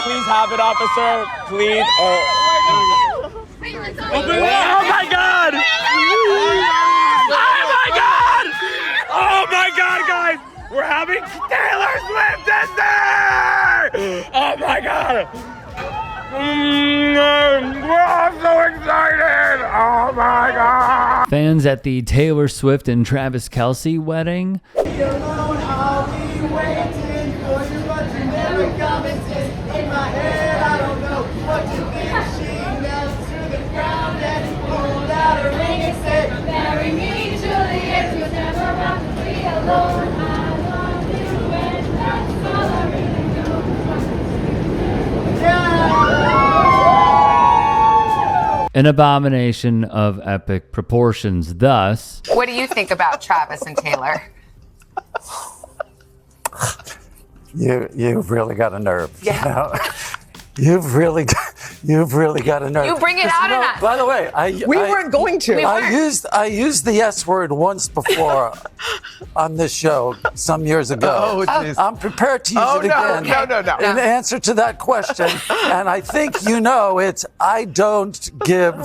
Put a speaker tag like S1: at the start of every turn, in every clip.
S1: please have it, officer. Please. Oh my God! Oh my God! Oh my God, guys! We're having Taylor Swift in there! Oh my God! We're all so excited! Oh my God!
S2: Fans at the Taylor Swift and Travis Kelce wedding.
S3: In my head, I don't know what to think. She knelt to the ground and pulled out a ring and said, "Marry me, Juliet. You'll never have to be alone. I love you, and that's all I really know."
S2: An abomination of epic proportions. Thus,
S4: what do you think about Travis and Taylor?
S5: You've really got a nerve.
S4: Yeah.
S5: You know? You've really got a nerve.
S4: You bring it out of us.
S5: By the way,
S6: we weren't going to.
S5: I used the S word once before on this show some years ago. I'm prepared to use it again.
S6: No.
S5: In answer to that question, and I think it's I don't give.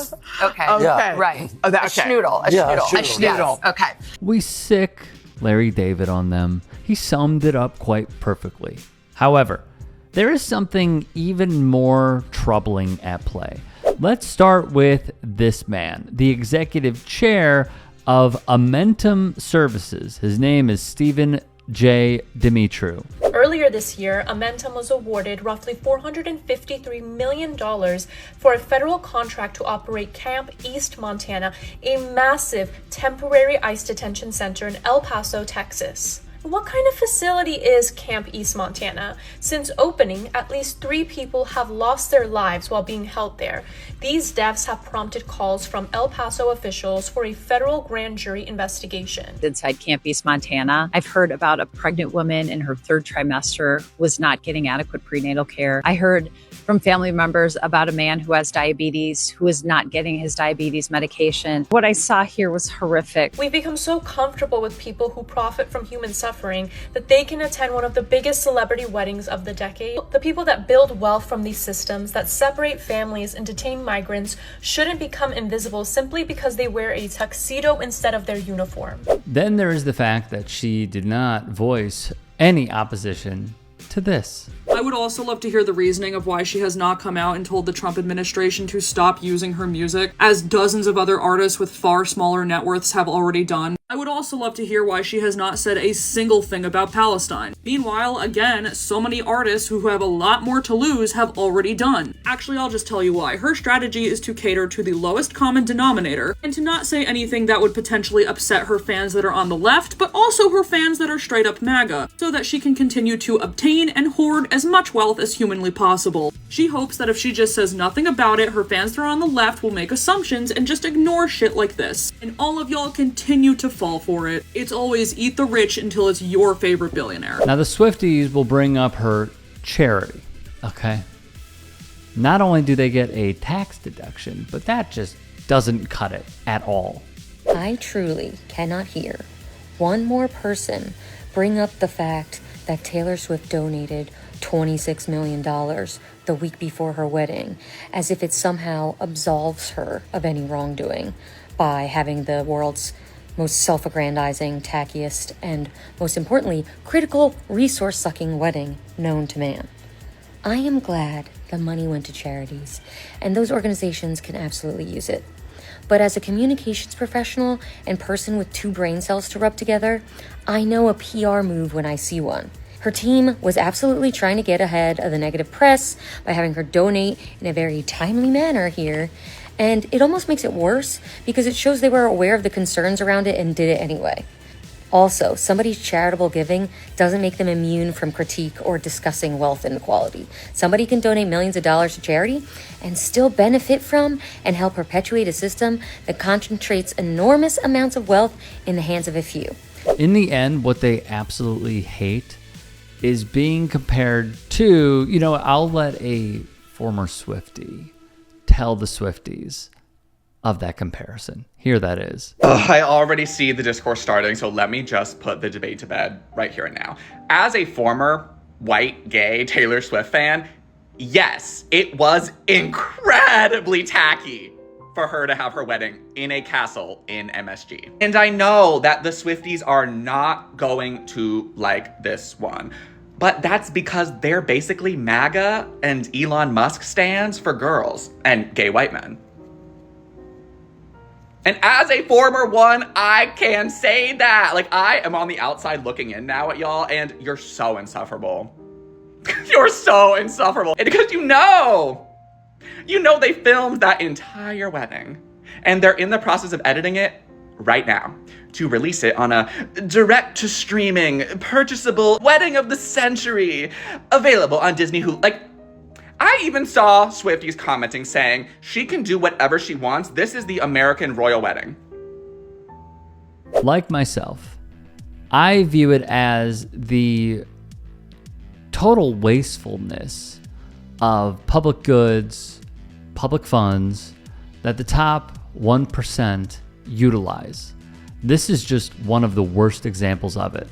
S4: Okay.
S5: Yeah.
S4: Right.
S6: Oh,
S4: A schnoodle.
S5: schnoodle.
S4: Yes. Okay.
S2: we sick Larry David on them. He summed it up quite perfectly. However, there is something even more troubling at play. Let's start with this man, the executive chair of Amentum Services. His name is Stephen J. Dimitru.
S7: Earlier this year, Amentum was awarded roughly $453 million for a federal contract to operate Camp East Montana, a massive temporary ICE detention center in El Paso, Texas. What kind of facility is Camp East Montana? Since opening, at least 3 people have lost their lives while being held there. These deaths have prompted calls from El Paso officials for a federal grand jury investigation.
S8: Inside Camp East Montana, I've heard about a pregnant woman in her 3rd trimester was not getting adequate prenatal care. I heard from family members about a man who has diabetes who is not getting his diabetes medication. What I saw here was horrific.
S7: We've become so comfortable with people who profit from human suffering that they can attend one of the biggest celebrity weddings of the decade. The people that build wealth from these systems that separate families and detain migrants shouldn't become invisible simply because they wear a tuxedo instead of their uniform.
S2: Then there is the fact that she did not voice any opposition to this.
S9: I would also love to hear the reasoning of why she has not come out and told the Trump administration to stop using her music, as dozens of other artists with far smaller net worths have already done. I would also love to hear why she has not said a single thing about Palestine. Meanwhile, again, so many artists who have a lot more to lose have already done. Actually, I'll just tell you why. Her strategy is to cater to the lowest common denominator and to not say anything that would potentially upset her fans that are on the left, but also her fans that are straight up MAGA, so that she can continue to obtain and hoard as much wealth as humanly possible. She hopes that if she just says nothing about it, her fans that are on the left will make assumptions and just ignore shit like this. And all of y'all continue to fall for it. It's always eat the rich until it's your favorite billionaire.
S2: Now the Swifties will bring up her charity, okay? Not only do they get a tax deduction, but that just doesn't cut it at all.
S10: I truly cannot hear one more person bring up the fact that Taylor Swift donated $26 million the week before her wedding, as if it somehow absolves her of any wrongdoing by having the world's most self-aggrandizing, tackiest, and most importantly, critical resource-sucking wedding known to man. I am glad the money went to charities, and those organizations can absolutely use it. But as a communications professional and person with 2 brain cells to rub together, I know a PR move when I see one. Her team was absolutely trying to get ahead of the negative press by having her donate in a very timely manner here, and it almost makes it worse because it shows they were aware of the concerns around it and did it anyway. Also, somebody's charitable giving doesn't make them immune from critique or discussing wealth inequality. Somebody can donate millions of dollars to charity and still benefit from and help perpetuate a system that concentrates enormous amounts of wealth in the hands of a few.
S2: In the end, what they absolutely hate is being compared to, I'll let a former Swiftie tell the Swifties of that comparison. Here that is.
S1: I already see the discourse starting, so let me just put the debate to bed right here and now. As a former white, gay Taylor Swift fan,
S6: yes, it was incredibly tacky for her to have her wedding in a castle in MSG. And I know that the Swifties are not going to like this one, but that's because they're basically MAGA and Elon Musk stands for girls and gay white men. And as a former one, I can say that. Like, I am on the outside looking in now at y'all, and you're so insufferable. You're so insufferable. And because you know they filmed that entire wedding, and they're in the process of editing it right now to release it on a direct-to-streaming, purchasable wedding of the century, available on Disney Hulu. Like, I even saw Swifties commenting saying, she can do whatever she wants. This is the American royal wedding.
S2: Like myself, I view it as the total wastefulness of public goods, public funds that the top 1% utilize. This is just one of the worst examples of it.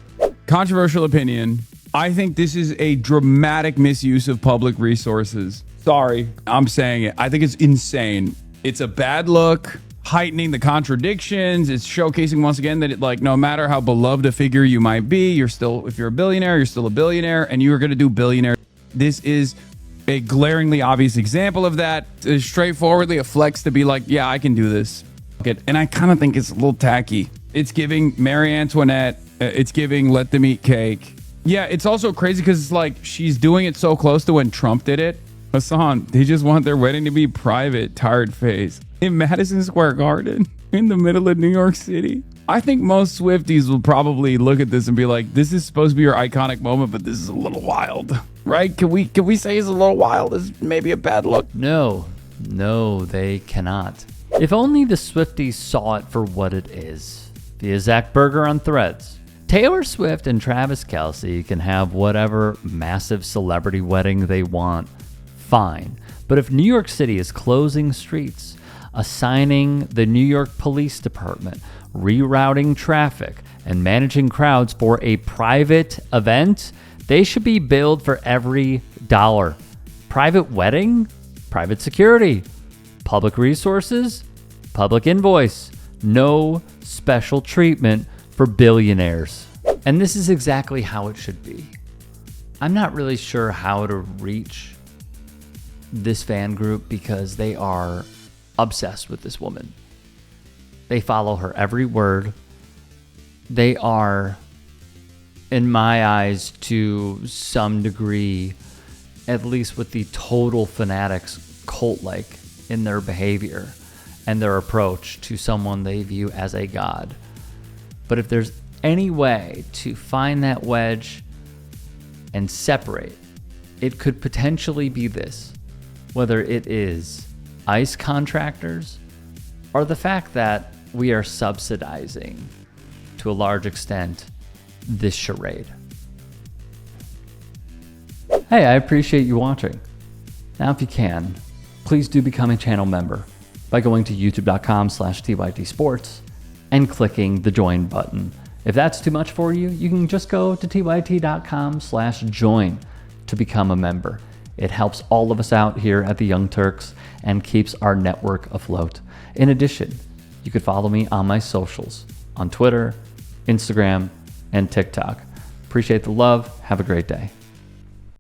S1: Controversial opinion. I think this is a dramatic misuse of public resources. Sorry, I'm saying it. I think it's insane. It's a bad look, heightening the contradictions. It's showcasing once again that no matter how beloved a figure you might be, if you're a billionaire, you're still a billionaire, and you are going to do billionaire. This is a glaringly obvious example of that. It's straightforwardly a flex to be like, yeah, I can do this. And I kind of think it's a little tacky. It's giving Marie Antoinette. It's giving let them eat cake. Yeah, it's also crazy because it's like she's doing it so close to when Trump did it. Hassan, they just want their wedding to be private, tired face. In Madison Square Garden, in the middle of New York City. I think most Swifties will probably look at this and be like, this is supposed to be your iconic moment, but this is a little wild. Right? Can we say it's a little wild? This is maybe a bad look.
S2: No, they cannot. If only the Swifties saw it for what it is. Via Zach Berger on Threads. Taylor Swift and Travis Kelce can have whatever massive celebrity wedding they want. Fine. But if New York City is closing streets, assigning the New York Police Department, rerouting traffic, and managing crowds for a private event, they should be billed for every dollar. Private wedding? Private security. Public resources? Public invoice. No special treatment for billionaires. And this is exactly how it should be. I'm not really sure how to reach this fan group because they are obsessed with this woman. They follow her every word. They are, in my eyes, to some degree, at least with the total fanatics, cult-like in their behavior and their approach to someone they view as a god. But if there's any way to find that wedge and separate, it could potentially be this. Whether it is ICE contractors or the fact that we are subsidizing, to a large extent, this charade. Hey, I appreciate you watching. Now, if you can, please do become a channel member by going to youtube.com/TYTsports and clicking the join button. If that's too much for you, you can just go to tyt.com/join to become a member. It helps all of us out here at the Young Turks and keeps our network afloat. In addition, you could follow me on my socials on Twitter, Instagram, and TikTok. Appreciate the love. Have a great day.